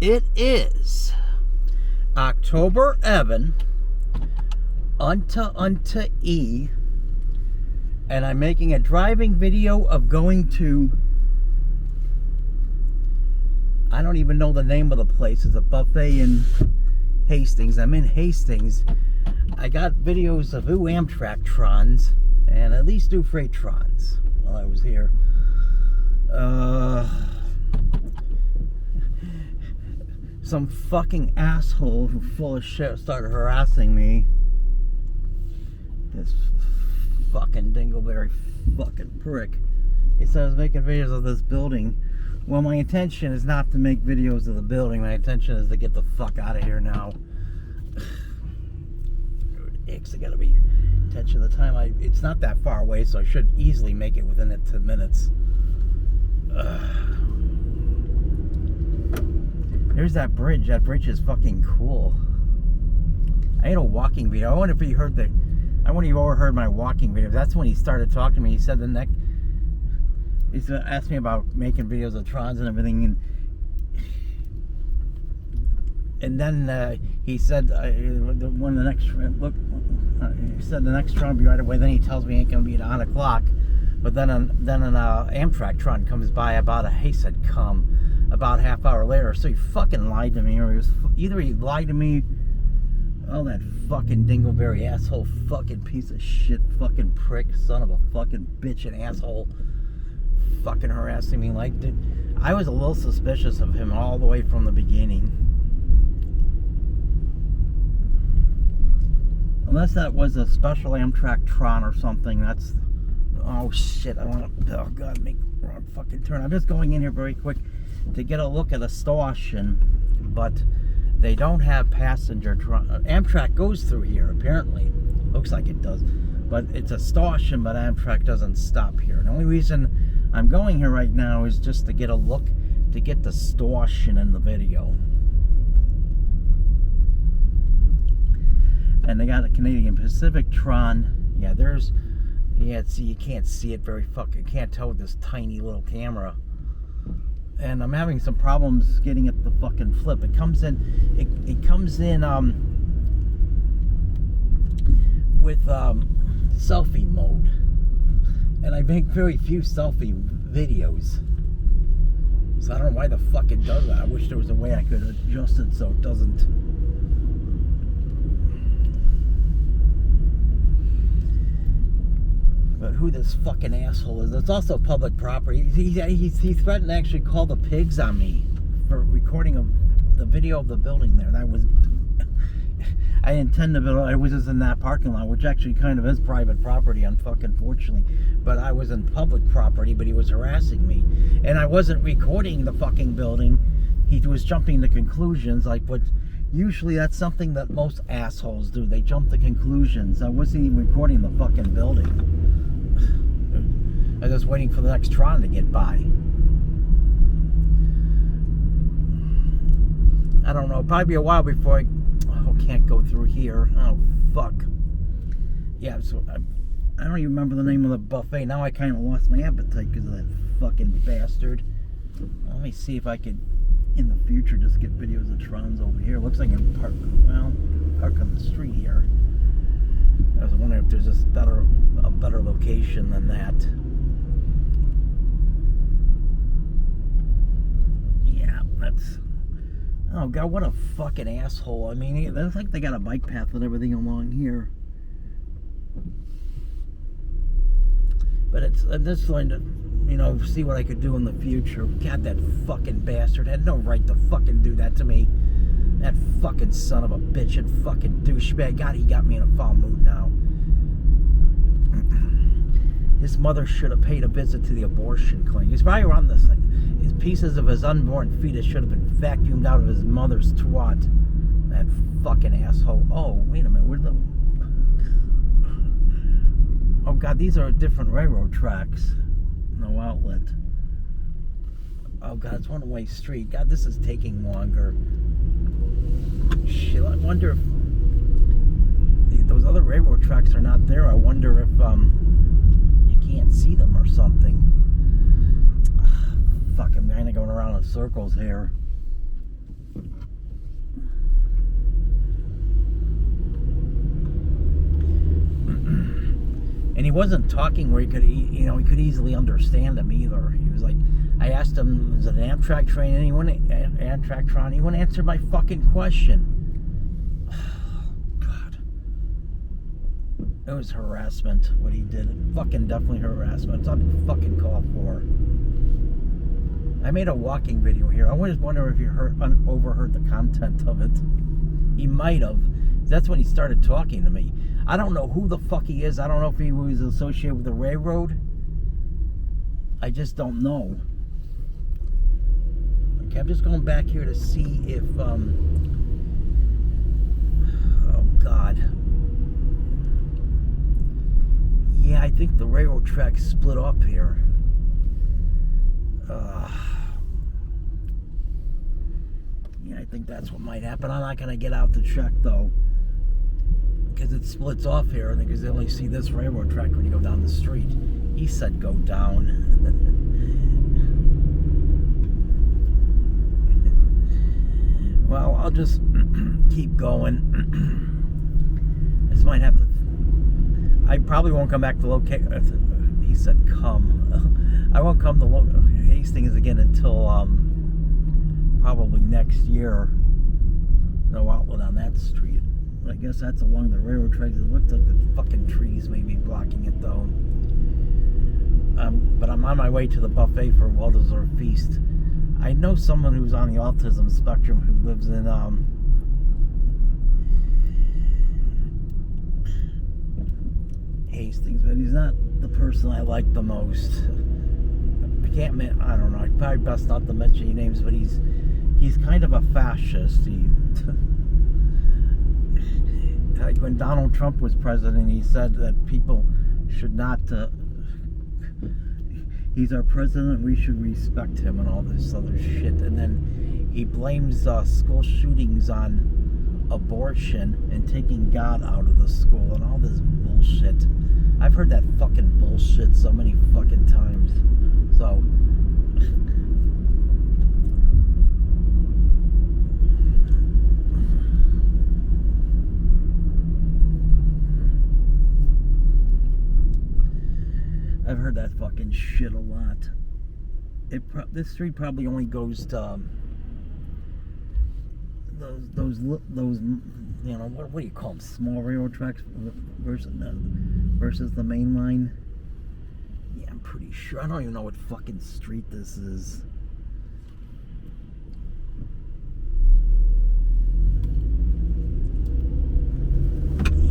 It is October Evan unto E, and I'm making a driving video of going to, I don't even know the name of the place. It's a buffet in Hastings. I'm in Hastings. I got videos of Amtrak Trons and at least freight Trons while I was here. Some fucking asshole who full of shit started harassing me. This fucking dinglebery fucking prick. He said I was making videos of this building. Well, my intention is not to make videos of the building. My intention is to get the fuck out of here now. It's gotta be attention of the time. It's not that far away, so I should easily make it within 10 minutes. There's that bridge. That bridge is fucking cool. I had a walking video. I wonder if you heard I wonder if you overheard my walking video. That's when he started talking to me. He said he's asked me about making videos of Trons and everything, and then he said he said the next Tron will be right away. Then he tells me it ain't gonna be at 9 o'clock. But then an Amtrak Tron comes by he said come about a half hour later. So he fucking lied to me, or either he lied to me. Oh, that fucking dingleberry asshole, fucking piece of shit, fucking prick, son of a fucking bitch and asshole, fucking harassing me like that. I was a little suspicious of him all the way from the beginning. Unless that was a special Amtrak Tron or something. That's, oh shit, I don't want to, oh god, make the wrong fucking turn. I'm just going in here very quick to get a look at a station, but they don't have passenger Tron. Amtrak goes through here, apparently. Looks like it does. But it's a station, but Amtrak doesn't stop here. The only reason I'm going here right now is just to get a look, to get the station in the video. And they got a Canadian Pacific Tron. Yeah, see, you can't see it very fucking, can't tell with this tiny little camera. And I'm having some problems getting it to fucking flip. It comes in with selfie mode, and I make very few selfie videos, so I don't know why the fuck it does that. I wish there was a way I could adjust it so it doesn't. But who this fucking asshole is? It's also public property. He threatened to actually call the pigs on me for recording the video of the building there. That was, I intend to build. I was just in that parking lot, which actually kind of is private property, unfuckingfortunately. But I was in public property, but he was harassing me, and I wasn't recording the fucking building. He was jumping to conclusions, like what. Usually that's something that most assholes do. They jump to conclusions. I wasn't even recording the fucking building. I was just waiting for the next Tron to get by. I don't know. It'll probably be a while before I can't go through here. Oh, fuck. Yeah, so I don't even remember the name of the buffet. Now I kind of lost my appetite because of that fucking bastard. Let me see if I could, in the future, just get videos of Trons over here. Looks like I can park on the street here. I was wondering if there's just a better location than that. Yeah, that's... Oh god, what a fucking asshole. I mean, it looks like they got a bike path and everything along here. But I'm just going to, see what I could do in the future. God, that fucking bastard had no right to fucking do that to me. That fucking son of a bitch and fucking douchebag. God, he got me in a foul mood now. His mother should have paid a visit to the abortion clinic. He's probably around this thing. His pieces of his unborn fetus should have been vacuumed out of his mother's twat. That fucking asshole. Oh, wait a minute. Where'd the... Oh god, these are different railroad tracks. No outlet. Oh god, it's one-way street. God, this is taking longer. Shit, I wonder if those other railroad tracks are not there. I wonder if you can't see them or something. Fuck, I'm kind of going around in circles here. And he wasn't talking where he could, he could easily understand him either. He was like, I asked him, is it an Amtrak train? Amtrak Tron? He wouldn't answer my fucking question. God. It was harassment, what he did. Fucking definitely harassment. It's fucking called for. I made a walking video here. I always wonder if you overheard the content of it. He might have. That's when he started talking to me. I don't know who the fuck he is. I don't know if he was associated with the railroad. I just don't know. Okay, I'm just going back here to see if, oh God. Yeah, I think the railroad tracks split up here. Yeah, I think that's what might happen. I'm not going to get out to check, though. Because it splits off here, because they only see this railroad track when you go down the street. He said go down. Well, I'll just keep going. This might have to... I probably won't come back to locate... He said come. I won't come to Hastings again until probably next year. No outlet on that street. I guess that's along the railroad tracks. It looks like the fucking trees may be blocking it though. But I'm on my way to the buffet for a well-deserved feast. I know someone who's on the autism spectrum who lives in Hastings, but he's not the person I like the most. I don't know. It's probably best not to mention any names, but he's kind of a fascist. Like when Donald Trump was president, he said that people should not. He's our president. We should respect him and all this other shit. And then he blames school shootings on abortion and taking God out of the school and all this bullshit. I've heard that fucking bullshit so many fucking times. So. I've heard that fucking shit a lot. This street probably only goes to those what do you call them? Small railroad tracks versus the main line. Yeah, I'm pretty sure. I don't even know what fucking street this is.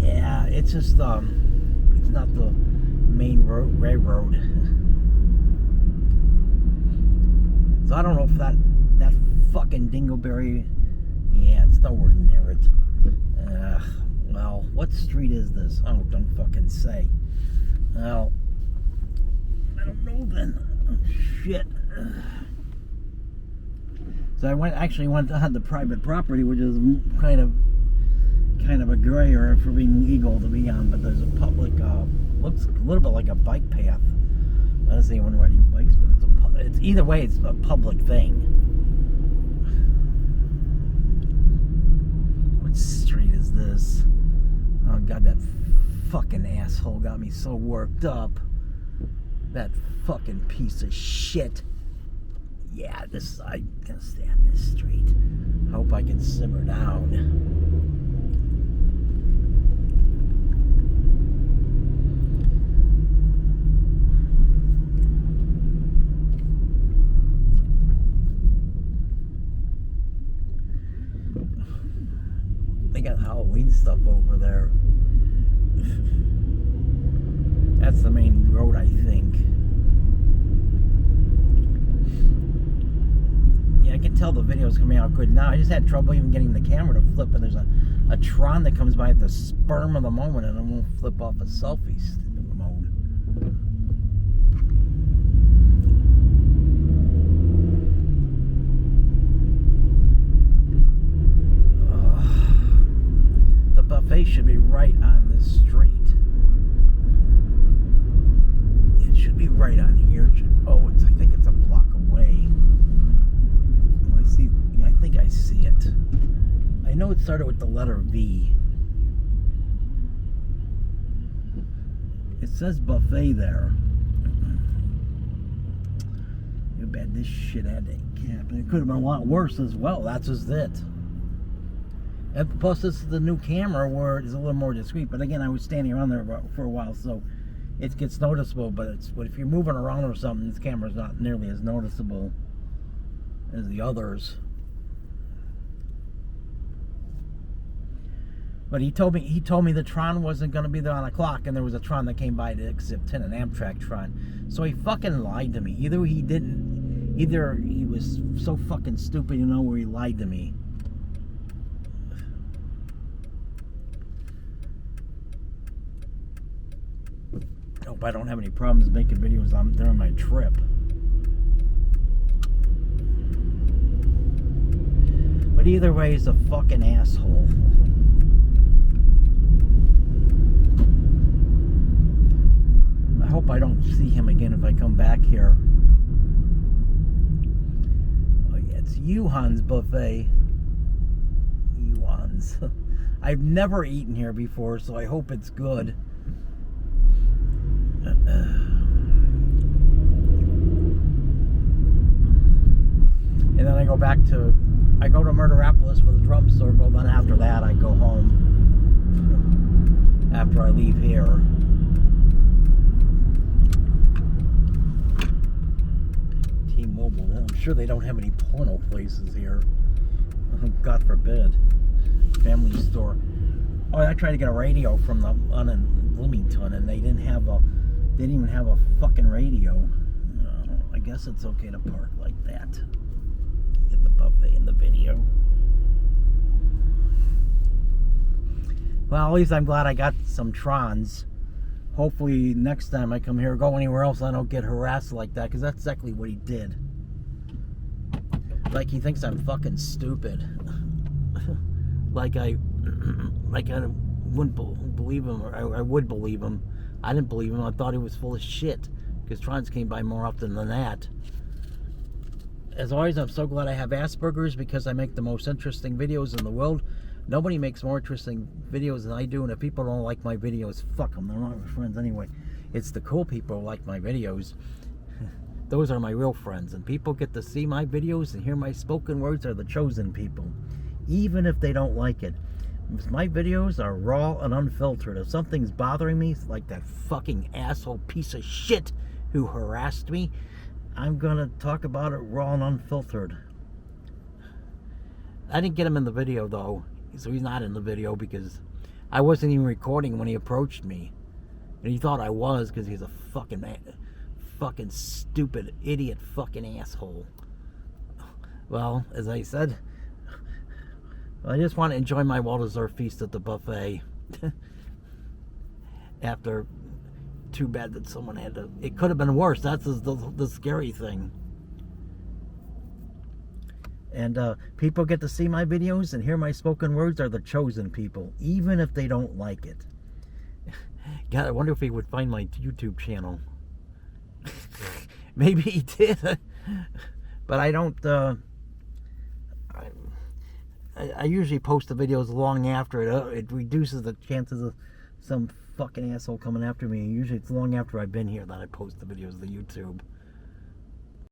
Yeah, it's just it's not the main railroad. So I don't know if that fucking dinglebery. Yeah, it's nowhere near it. Well, what street is this? Oh, don't fucking say. Well, I don't know then. Oh, shit. So I went on the private property, which is kind of a gray area for being legal to be on, but there's a public, looks a little bit like a bike path. I don't see anyone riding bikes, but it's either way, it's a public thing. What street is this? Oh God, that fucking asshole got me so worked up. That fucking piece of shit. Yeah, I can stand this street. Hope I can simmer down. They got Halloween stuff over there. That's the main road, I think. Yeah, I can tell the video's coming out good now. I just had trouble even getting the camera to flip, and there's a Tron that comes by at the sperm of the moment, and it won't flip off a selfie mode. The buffet should be right on this street. It should be right on here. I think it's a block away. I think I see it. I know it started with the letter V. It's says buffet there. Too bad this shit had to happen. It could have been a lot worse as well. That's just it. And plus, this is the new camera where it's a little more discreet. But again, I was standing around there for a while, so it gets noticeable. But if you're moving around or something, this camera's not nearly as noticeable as the others. But he told me the Tron wasn't going to be there on the clock, and there was a Tron that came by to exit 10, an Amtrak Tron. So he fucking lied to me. Either he was so fucking stupid, where he lied to me. I hope I don't have any problems making videos during my trip. But either way, he's a fucking asshole. I hope I don't see him again if I come back here. Oh yeah, it's Yuan's buffet. Yuan's. I've never eaten here before, so I hope it's good. And then I go to Murderapolis for the drum circle. Then after that, I go home after I leave here. T-Mobile. I'm sure they don't have any porno places here. God forbid. Family store. Oh, I tried to get a radio from on in Bloomington, and they didn't even have a fucking radio. I guess it's okay to park like that. Get the buffet in the video. Well, at least I'm glad I got some Trons. Hopefully next time I come here or go anywhere else, I don't get harassed like that, because that's exactly what he did. Like he thinks I'm fucking stupid. like I wouldn't believe him, or I would believe him. I didn't believe him. I thought he was full of shit, because Trons came by more often than that. As always, I'm so glad I have Asperger's, because I make the most interesting videos in the world. Nobody makes more interesting videos than I do, and if people don't like my videos, fuck them. They're not my friends anyway. It's the cool people who like my videos. Those are my real friends, and people get to see my videos and hear my spoken words are the chosen people, even if they don't like it. My videos are raw and unfiltered. If something's bothering me, like that fucking asshole piece of shit who harassed me, I'm gonna talk about it raw and unfiltered. I didn't get him in the video though, so he's not in the video, because I wasn't even recording when he approached me, and he thought I was, because he's a fucking stupid idiot fucking asshole. Well, as I said, I just want to enjoy my well-deserved feast at the buffet. After, too bad that someone had to. It could have been worse. That's the scary thing. And people get to see my videos and hear my spoken words are the chosen people, even if they don't like it. God, I wonder if he would find my YouTube channel. Maybe he did. But I don't. I usually post the videos long after it. It reduces the chances of some fucking asshole coming after me. Usually it's long after I've been here that I post the videos to YouTube.